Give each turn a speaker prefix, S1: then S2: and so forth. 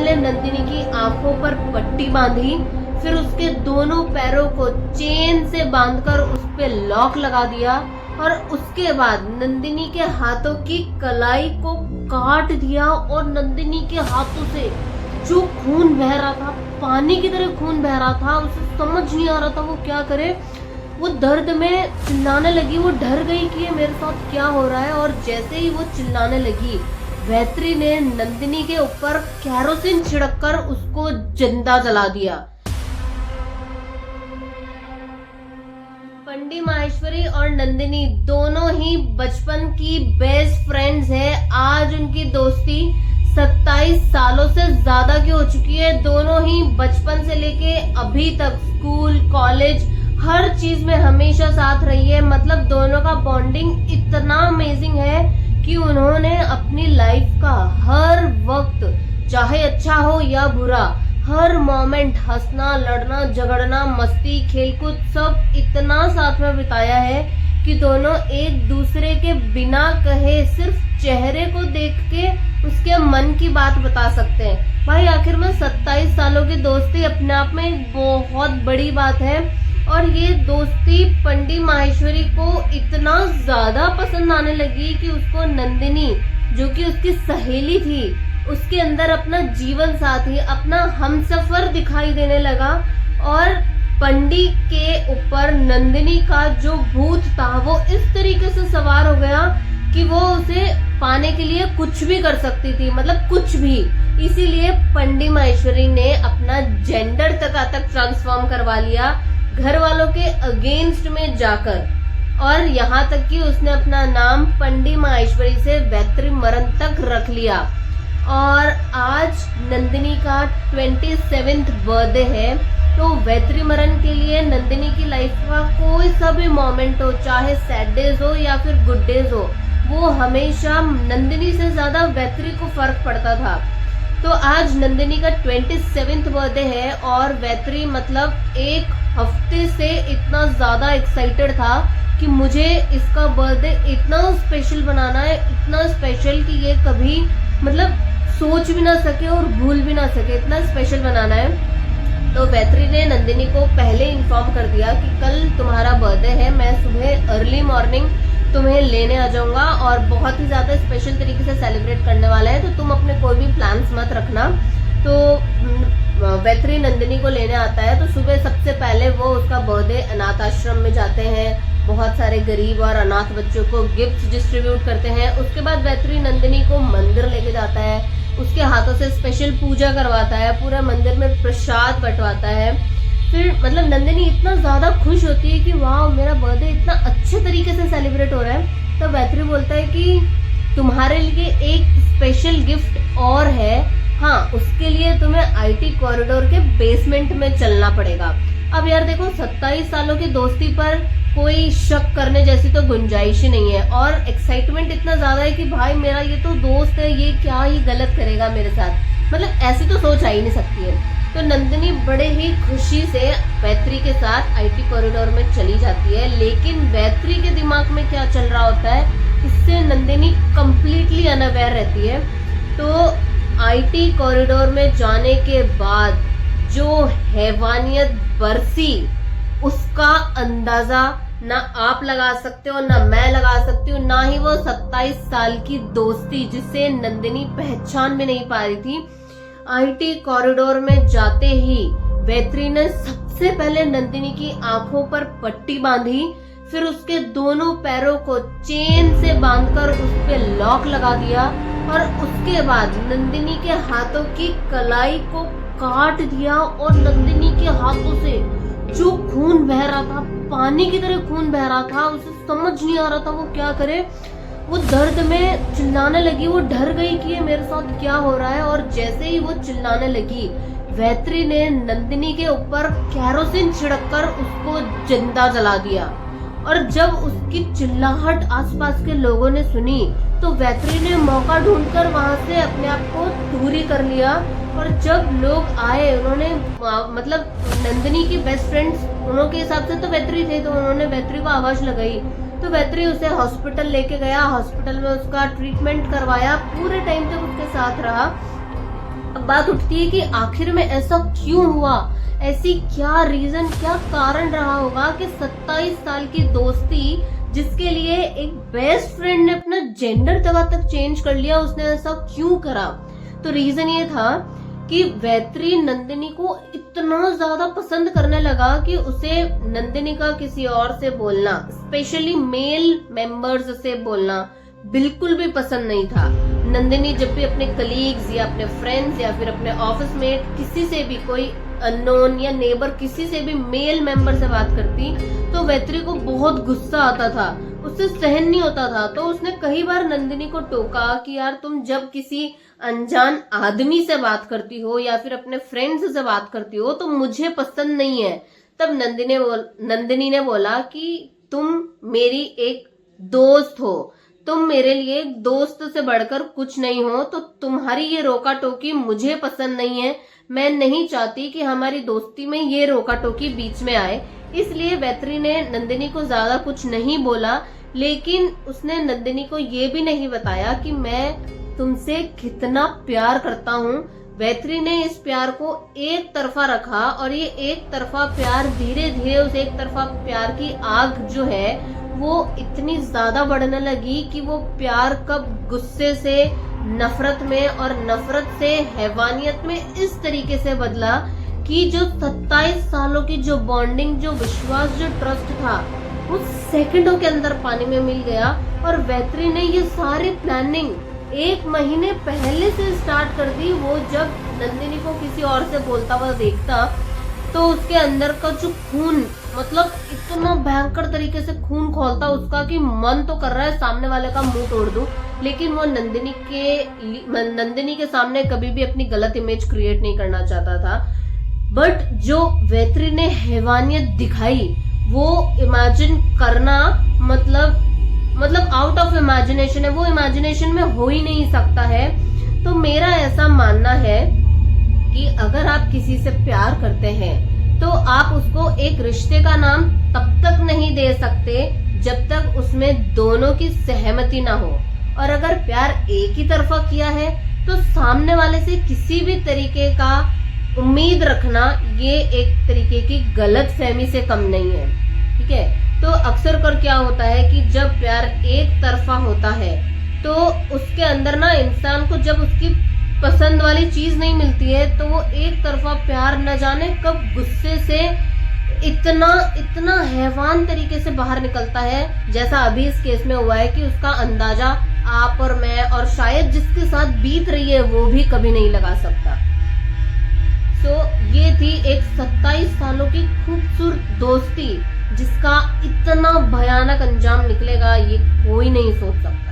S1: पहले नंदिनी की आंखों पर पट्टी बांधी, फिर उसके दोनों पैरों को चेन से बांधकर उस पे लॉक लगा दिया और उसके बाद नंदिनी के हाथों की कलाई को काट दिया और नंदिनी के हाथों से जो खून बह रहा था, पानी की तरह खून बह रहा था, उसे समझ नहीं आ रहा था वो क्या करे। वो दर्द में चिल्लाने लगी, वो डर गई कि ये मेरे साथ क्या हो रहा है। और जैसे ही वो चिल्लाने लगी, वैत्री ने नंदिनी के ऊपर कैरोसिन छिड़ककर उसको जिंदा जला दिया। पंडी माहेश्वरी और नंदिनी दोनों ही बचपन की बेस्ट फ्रेंड्स हैं। आज उनकी दोस्ती 27 सालों से ज्यादा की हो चुकी है। दोनों ही बचपन से लेके अभी तक स्कूल, कॉलेज, हर चीज में हमेशा साथ रही है। मतलब दोनों का बॉन्डिंग इतना अमेजिंग है कि उन्होंने अपनी लाइफ का हर वक्त, चाहे अच्छा हो या बुरा, हर मोमेंट हंसना, लड़ना, झगड़ना, मस्ती, खेलकूद सब इतना साथ में बिताया है कि दोनों एक दूसरे के बिना कहे सिर्फ चेहरे को देख के उसके मन की बात बता सकते हैं। भाई आखिर में 27 सालों की दोस्ती अपने आप में एक बहुत बड़ी बात है। और ये दोस्ती पंडी माहेश्वरी को इतना ज्यादा पसंद आने लगी कि उसको नंदिनी, जो कि उसकी सहेली थी, उसके अंदर अपना जीवन साथी, अपना हमसफर दिखाई देने लगा। और पंडी के ऊपर नंदिनी का जो भूत था वो इस तरीके से सवार हो गया कि वो उसे पाने के लिए कुछ भी कर सकती थी, मतलब कुछ भी। इसीलिए पंडी माहेश्वरी ने अपना जेंडर तक ट्रांसफॉर्म करवा लिया, घर वालों के अगेंस्ट में जाकर। और यहाँ तक कि उसने अपना नाम पंडी माहेश्वरी से वैत्री मरण तक रख लिया। और आज नंदिनी का 27th बर्थडे है। तो वैत्री मरण के लिए नंदिनी की लाइफ का कोई सा भी मोमेंट हो, चाहे सैड डेज हो या फिर गुड डेज हो, वो हमेशा नंदिनी से ज्यादा वैत्री को फर्क पड़ता था। तो आज नंदिनी का 27th बर्थडे है और वैत्री मतलब एक हफ्ते से इतना ज्यादा एक्साइटेड था कि मुझे इसका बर्थडे इतना स्पेशल बनाना है, इतना स्पेशल कि ये कभी मतलब सोच भी ना सके और भूल भी ना सके, इतना स्पेशल बनाना है। तो वैत्री ने नंदिनी को पहले इन्फॉर्म कर दिया कि कल तुम्हारा बर्थडे है, मैं सुबह अर्ली मॉर्निंग तुम्हें लेने आ जाऊंगा और बहुत ही ज्यादा स्पेशल तरीके से सेलिब्रेट करने वाला है, तो तुम अपने कोई भी प्लान्स मत रखना। तो वैत्री नंदिनी को लेने आता है। तो सुबह सबसे पहले वो उसका बर्थडे अनाथ आश्रम में जाते हैं, बहुत सारे गरीब और अनाथ बच्चों को गिफ्ट डिस्ट्रीब्यूट करते हैं। उसके बाद वैत्री नंदिनी को मंदिर लेके जाता है, उसके हाथों से स्पेशल पूजा करवाता है, पूरा मंदिर में प्रसाद बंटवाता है। फिर मतलब नंदिनी इतना ज्यादा खुश होती है कि वाह मेरा बर्थडे इतना अच्छे तरीके से सेलिब्रेट हो रहा है। तो वैत्री बोलता है कि तुम्हारे लिए एक स्पेशल गिफ्ट और है, हाँ उसके लिए तुम्हें आईटी कॉरिडोर के बेसमेंट में चलना पड़ेगा। अब यार देखो 27 सालों की दोस्ती पर कोई शक करने जैसी तो गुंजाइश ही नहीं है। और एक्साइटमेंट इतना ज्यादा है कि भाई मेरा ये तो दोस्त है, ये क्या ही गलत करेगा मेरे साथ, मतलब ऐसी तो सोच आ ही नहीं सकती है। तो नंदिनी बड़े ही खुशी से वैत्री के साथ आईटी कॉरिडोर में चली जाती है। लेकिन वैत्री के दिमाग में क्या चल रहा होता है इससे नंदिनी कंप्लीटली अनअवेयर रहती है। तो आईटी कॉरिडोर में जाने के बाद जो हैवानियत बरसी उसका अंदाजा ना आप लगा सकते हो, ना मैं लगा सकती हूँ, ना ही वो 27 साल की दोस्ती जिसे नंदिनी पहचान भी नहीं पा रही थी। आईटी कॉरिडोर में जाते ही वैत्री ने सबसे पहले नंदिनी की आंखों पर पट्टी बांधी, फिर उसके दोनों पैरों को चेन से बांधकर उस पे लॉक लगा दिया और उसके बाद नंदिनी के हाथों की कलाई को काट दिया। और नंदिनी के हाथों से जो खून बह रहा था, पानी की तरह खून बह रहा था, उसे समझ नहीं आ रहा था वो क्या करे। वो दर्द में चिल्लाने लगी, वो डर गई कि ये मेरे साथ क्या हो रहा है। और जैसे ही वो चिल्लाने लगी, वैत्री ने नंदिनी के ऊपर कैरोसिन छिड़ककर उसको जिंदा जला दिया। और जब उसकी चिल्लाहट आसपास के लोगों ने सुनी तो वैत्री ने मौका ढूंढकर वहां से अपने आप को दूरी कर लिया। और जब लोग आए उन्होंने मतलब नंदिनी की बेस्ट फ्रेंड्स उनके हिसाब से तो वैत्री थे, तो उन्होंने वैत्री को आवाज लगाई। तो वैत्री उसे हॉस्पिटल लेके गया, हॉस्पिटल में उसका ट्रीटमेंट करवाया, पूरे टाइम तक उसके साथ रहा। अब बात उठती है कि आखिर में ऐसा क्यों हुआ, ऐसी क्या रीजन, क्या कारण रहा होगा कि 27 साल की दोस्ती जिसके लिए एक बेस्ट फ्रेंड ने अपना जेंडर तक चेंज कर लिया, उसने ऐसा क्यों करा। तो रीजन ये था कि वैत्री नंदिनी को इतना ज्यादा पसंद करने लगा कि उसे नंदिनी का किसी और से बोलना, स्पेशली मेल मेंबर्स से बोलना बिल्कुल भी पसंद नहीं था। नंदिनी जब भी अपने कलीग्स या अपने फ्रेंड्स या फिर अपने ऑफिस में किसी से भी, कोई अननोन या नेबर किसी से भी मेल मेंबर से बात करती तो वैत्री को बहुत गुस्सा आता था, उससे सहन नहीं होता था। तो उसने कई बार नंदिनी को टोका कि यार तुम जब किसी अनजान आदमी से बात करती हो या फिर अपने फ्रेंड्स से बात करती हो तो मुझे पसंद नहीं है। तब नंदिनी ने बोला कि तुम मेरी एक दोस्त हो, तुम मेरे लिए दोस्त से बढ़कर कुछ नहीं हो, तो तुम्हारी ये रोका टोकी मुझे पसंद नहीं है। मैं नहीं चाहती कि हमारी दोस्ती में ये रोका टोकी बीच में आए। इसलिए वैत्री ने नंदिनी को ज्यादा कुछ नहीं बोला, लेकिन उसने नंदिनी को ये भी नहीं बताया कि मैं तुमसे कितना प्यार करता हूँ। वैत्री ने इस प्यार को एक तरफा रखा और ये एक तरफा प्यार धीरे धीरे उस एक तरफा प्यार की आग जो है वो इतनी ज्यादा बढ़ने लगी कि वो प्यार कब गुस्से से नफरत में और नफरत से हैवानियत में इस तरीके से बदला कि जो 27 सालों की जो बॉन्डिंग, जो विश्वास, जो ट्रस्ट था वो सेकंडों के अंदर पानी में मिल गया। और वैत्री ने ये सारी प्लानिंग 1 महीने पहले से स्टार्ट कर दी। वो जब नंदिनी को किसी और से बोलता हुआ देखता तो उसके अंदर का जो खून, मतलब इतना भयंकर तरीके से खून खोलता उसका कि मन तो कर रहा है सामने वाले का मुंह तोड़ दूं, लेकिन वो नंदिनी के सामने कभी भी अपनी गलत इमेज क्रिएट नहीं करना चाहता था। बट जो वैत्री ने हैवानियत दिखाई वो इमेजिन करना मतलब आउट ऑफ इमेजिनेशन है, वो इमेजिनेशन में हो ही नहीं सकता है। तो मेरा ऐसा मानना है कि अगर आप किसी से प्यार करते हैं तो आप उसको एक रिश्ते का नाम तब तक नहीं दे सकते जब तक उसमें दोनों की सहमति ना हो। और अगर प्यार एक ही तरफा किया है तो सामने वाले से किसी भी तरीके का उम्मीद रखना ये एक तरीके की गलत फहमी से कम नहीं है। ठीक है, तो अक्सर कर क्या होता है कि जब प्यार एक तरफा होता है तो उसके अंदर ना इंसान को जब उसकी पसंद वाली चीज नहीं मिलती है तो वो एक तरफा प्यार न जाने कब गुस्से से इतना हैवान तरीके से बाहर निकलता है, जैसा अभी इस केस में हुआ है कि उसका अंदाजा आप और मैं और शायद जिसके साथ बीत रही है वो भी कभी नहीं लगा सकता। सो ये थी एक 27 सालों की खूबसूरत दोस्ती जिसका इतना भयानक अंजाम निकलेगा ये कोई नहीं सोच सकता।